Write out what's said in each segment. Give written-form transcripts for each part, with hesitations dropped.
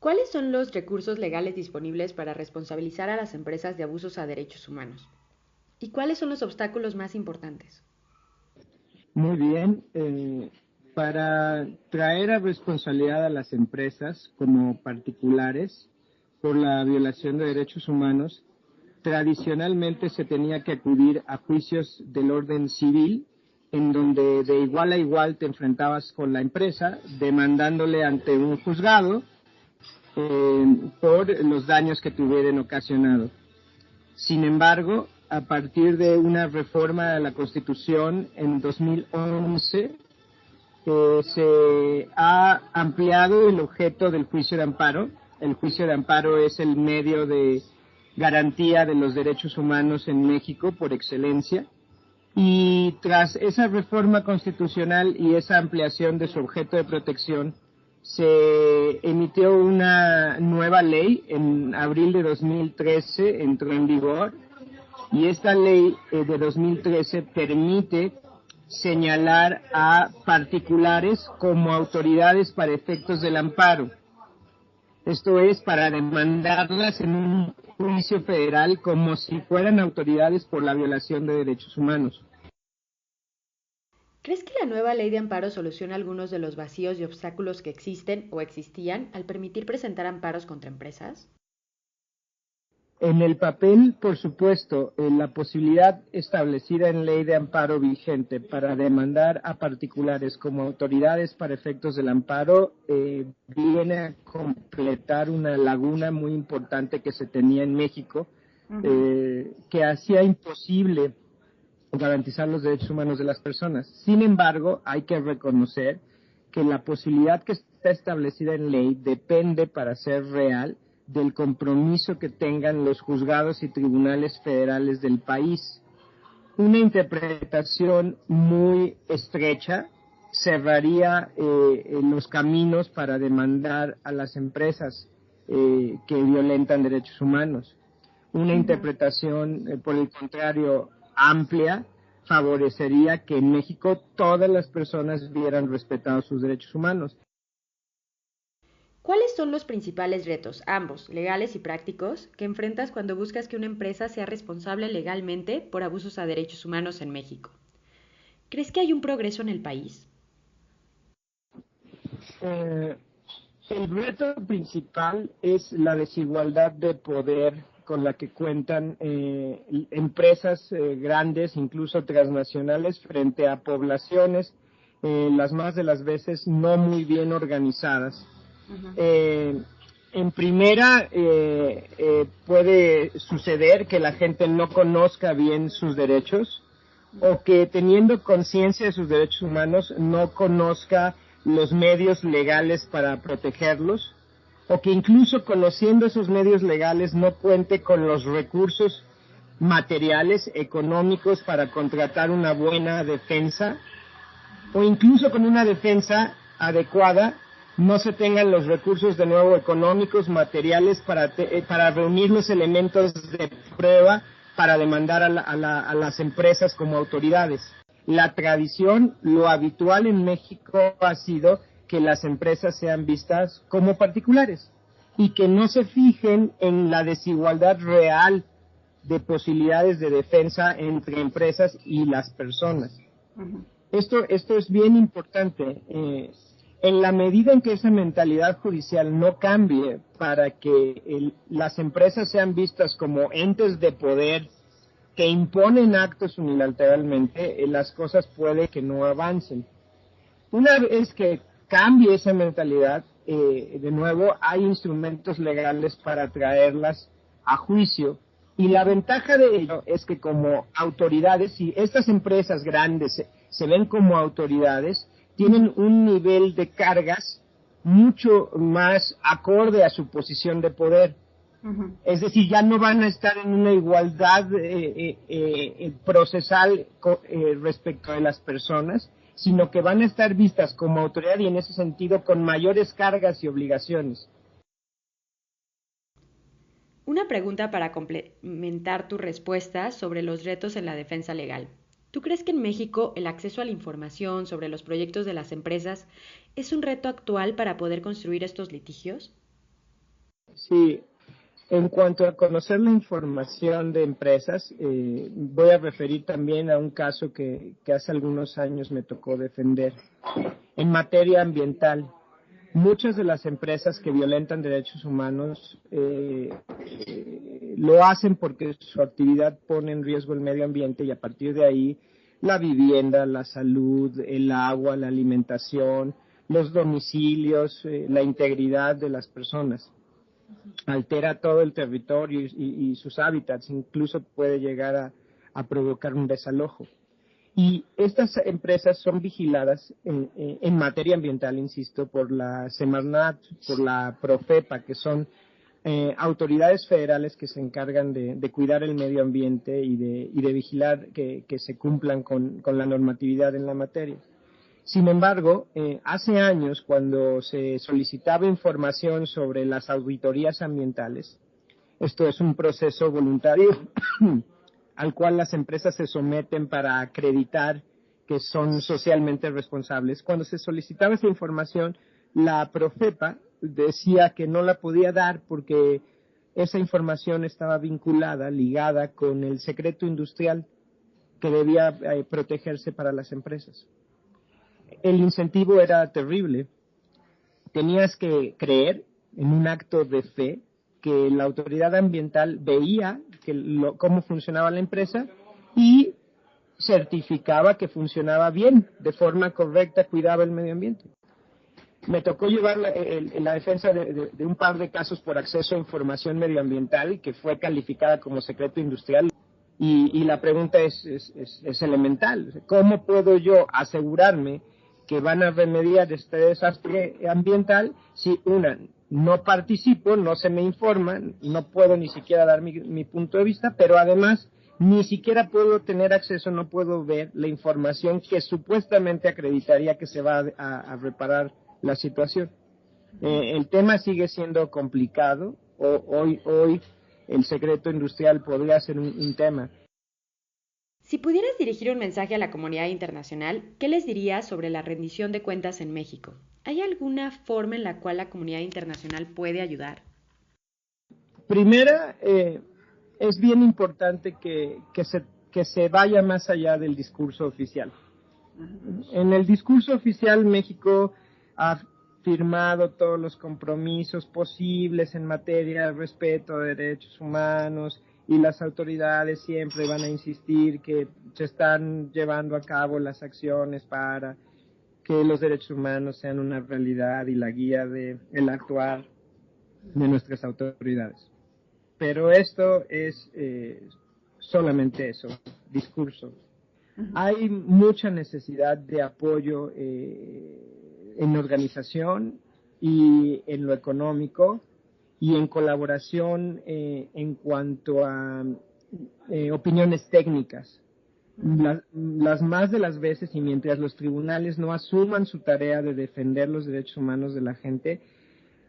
¿Cuáles son los recursos legales disponibles para responsabilizar a las empresas de abusos a derechos humanos? ¿Y cuáles son los obstáculos más importantes? Muy bien. Para traer a responsabilidad a las empresas como particulares por la violación de derechos humanos, tradicionalmente se tenía que acudir a juicios del orden civil, en donde de igual a igual te enfrentabas con la empresa, demandándole ante un juzgado por los daños que te hubieran ocasionado. Sin embargo, a partir de una reforma de la Constitución en 2011, se ha ampliado el objeto del juicio de amparo. El juicio de amparo es el medio de garantía de los derechos humanos en México por excelencia. Y tras esa reforma constitucional y esa ampliación de su objeto de protección, se emitió una nueva ley en abril de 2013, entró en vigor, y esta ley de 2013 permite señalar a particulares como autoridades para efectos del amparo. Esto es para demandarlas en un juicio federal como si fueran autoridades por la violación de derechos humanos. ¿Crees que la nueva ley de amparo soluciona algunos de los vacíos y obstáculos que existen o existían al permitir presentar amparos contra empresas? En el papel, por supuesto, la posibilidad establecida en ley de amparo vigente para demandar a particulares como autoridades para efectos del amparo viene a completar una laguna muy importante que se tenía en México, que hacía imposible garantizar los derechos humanos de las personas. Sin embargo, hay que reconocer que la posibilidad que está establecida en ley depende, para ser real, del compromiso que tengan los juzgados y tribunales federales del país. Una interpretación muy estrecha cerraría los caminos para demandar a las empresas que violentan derechos humanos. Una interpretación, por el contrario, amplia, favorecería que en México todas las personas vieran respetados sus derechos humanos. ¿Cuáles son los principales retos, ambos, legales y prácticos, que enfrentas cuando buscas que una empresa sea responsable legalmente por abusos a derechos humanos en México? ¿Crees que hay un progreso en el país? El reto principal es la desigualdad de poder con la que cuentan empresas grandes, incluso transnacionales, frente a poblaciones, las más de las veces no muy bien organizadas. En primera, puede suceder que la gente no conozca bien sus derechos, o que, teniendo conciencia de sus derechos humanos, no conozca los medios legales para protegerlos, o que incluso conociendo esos medios legales no cuente con los recursos materiales, económicos para contratar una buena defensa, o incluso con una defensa adecuada no se tengan los recursos de nuevo económicos, materiales para reunir los elementos de prueba para demandar a las empresas como autoridades. La tradición, lo habitual en México ha sido que las empresas sean vistas como particulares y que no se fijen en la desigualdad real de posibilidades de defensa entre empresas y las personas. Esto es bien importante. En la medida en que esa mentalidad judicial no cambie para que las empresas sean vistas como entes de poder que imponen actos unilateralmente, las cosas puede que no avancen. Una vez que cambie esa mentalidad, de nuevo hay instrumentos legales para traerlas a juicio, y la ventaja de ello es que como autoridades, si estas empresas grandes se ven como autoridades, tienen un nivel de cargas mucho más acorde a su posición de poder. Es decir, ya no van a estar en una igualdad procesal respecto de las personas, sino que van a estar vistas como autoridad y en ese sentido con mayores cargas y obligaciones. Una pregunta para complementar tu respuesta sobre los retos en la defensa legal. ¿Tú crees que en México el acceso a la información sobre los proyectos de las empresas es un reto actual para poder construir estos litigios? Sí. En cuanto a conocer la información de empresas, voy a referir también a un caso que hace algunos años me tocó defender. En materia ambiental, muchas de las empresas que violentan derechos humanos lo hacen porque su actividad pone en riesgo el medio ambiente y a partir de ahí la vivienda, la salud, el agua, la alimentación, los domicilios, la integridad de las personas. Altera todo el territorio y sus hábitats, incluso puede llegar a provocar un desalojo. Y estas empresas son vigiladas en materia ambiental, insisto, por la Semarnat, por la Profepa, que son autoridades federales que se encargan de cuidar el medio ambiente y de vigilar que se cumplan con la normatividad en la materia. Sin embargo, hace años, cuando se solicitaba información sobre las auditorías ambientales, esto es un proceso voluntario al cual las empresas se someten para acreditar que son socialmente responsables. Cuando se solicitaba esa información, la Profepa decía que no la podía dar porque esa información estaba vinculada, ligada con el secreto industrial que debía protegerse para las empresas. El incentivo era terrible. Tenías que creer en un acto de fe que la autoridad ambiental veía cómo funcionaba la empresa y certificaba que funcionaba bien, de forma correcta, cuidaba el medio ambiente. Me tocó llevar la defensa de un par de casos por acceso a información medioambiental que fue calificada como secreto industrial y la pregunta es elemental. ¿Cómo puedo yo asegurarme que van a remediar este desastre ambiental si no participo, no se me informa, no puedo ni siquiera dar mi punto de vista, pero además ni siquiera puedo tener acceso, no puedo ver la información que supuestamente acreditaría que se va a reparar la situación? El tema sigue siendo complicado. Hoy el secreto industrial podría ser un tema. Si pudieras dirigir un mensaje a la comunidad internacional, ¿qué les dirías sobre la rendición de cuentas en México? ¿Hay alguna forma en la cual la comunidad internacional puede ayudar? Primera, es bien importante que se vaya más allá del discurso oficial. En el discurso oficial, México ha firmado todos los compromisos posibles en materia de respeto de derechos humanos y las autoridades siempre van a insistir que se están llevando a cabo las acciones para que los derechos humanos sean una realidad y la guía del actuar de nuestras autoridades. Pero esto es solamente eso, discurso. Hay mucha necesidad de apoyo en organización y en lo económico y en colaboración en cuanto a opiniones técnicas. Las más de las veces, y mientras los tribunales no asuman su tarea de defender los derechos humanos de la gente,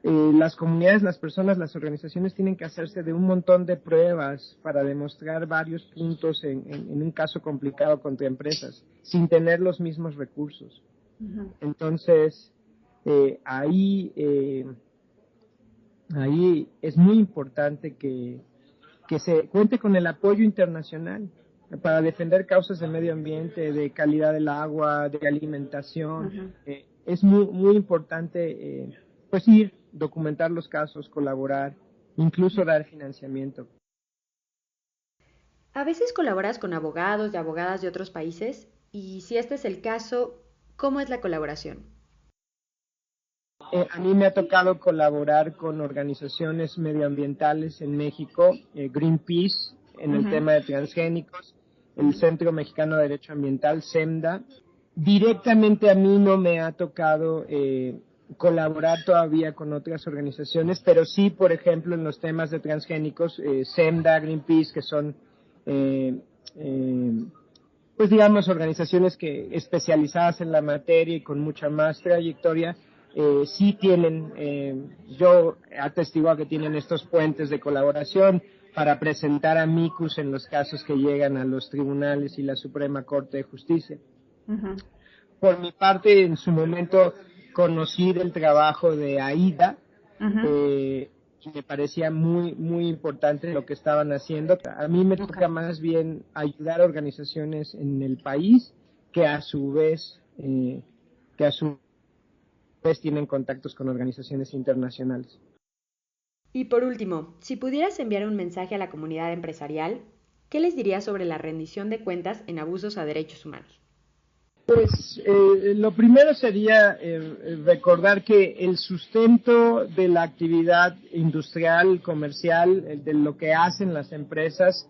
las comunidades, las personas, las organizaciones tienen que hacerse de un montón de pruebas para demostrar varios puntos en un caso complicado contra empresas, sin tener los mismos recursos. Entonces, ahí es muy importante que se cuente con el apoyo internacional para defender causas de medio ambiente, de calidad del agua, de alimentación. Es muy importante pues ir, documentar los casos, colaborar, incluso dar financiamiento. A veces colaboras con abogados y abogadas de otros países y si este es el caso, ¿cómo es la colaboración? A mí me ha tocado colaborar con organizaciones medioambientales en México, Greenpeace, en el tema de transgénicos, el Centro Mexicano de Derecho Ambiental, SEMDA. Directamente a mí no me ha tocado colaborar todavía con otras organizaciones, pero sí, por ejemplo, en los temas de transgénicos, SEMDA, Greenpeace, que son, pues digamos, organizaciones que especializadas en la materia y con mucha más trayectoria, sí tienen, yo atestiguo que tienen estos puentes de colaboración para presentar amicus en los casos que llegan a los tribunales y la Suprema Corte de Justicia. Por mi parte, en su momento conocí el trabajo de AIDA me parecía muy importante lo que estaban haciendo. A mí me toca más bien ayudar a organizaciones en el país que a su vez tienen contactos con organizaciones internacionales. Y por último, si pudieras enviar un mensaje a la comunidad empresarial, ¿qué les dirías sobre la rendición de cuentas en abusos a derechos humanos? Pues lo primero sería recordar que el sustento de la actividad industrial, comercial, de lo que hacen las empresas,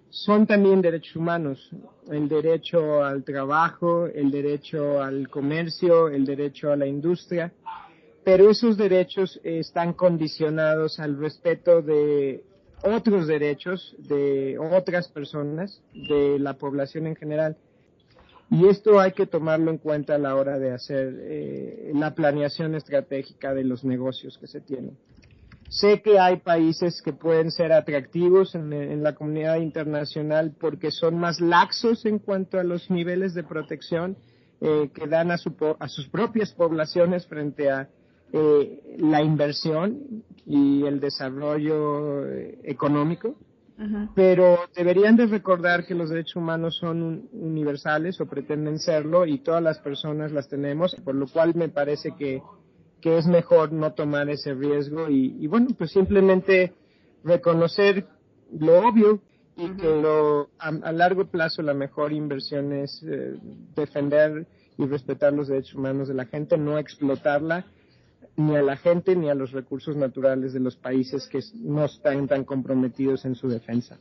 son también derechos humanos. El derecho al trabajo, el derecho al comercio, el derecho a la industria. Pero esos derechos están condicionados al respeto de otros derechos de otras personas, de la población en general. Y esto hay que tomarlo en cuenta a la hora de hacer la planeación estratégica de los negocios que se tienen. Sé que hay países que pueden ser atractivos en la comunidad internacional porque son más laxos en cuanto a los niveles de protección que dan a sus propias poblaciones frente a la inversión y el desarrollo económico. Pero deberían de recordar que los derechos humanos son universales o pretenden serlo y todas las personas las tenemos, por lo cual me parece que es mejor no tomar ese riesgo y bueno, pues simplemente reconocer lo obvio y que a largo plazo la mejor inversión es defender y respetar los derechos humanos de la gente, no explotarla ni a la gente ni a los recursos naturales de los países que no están tan comprometidos en su defensa.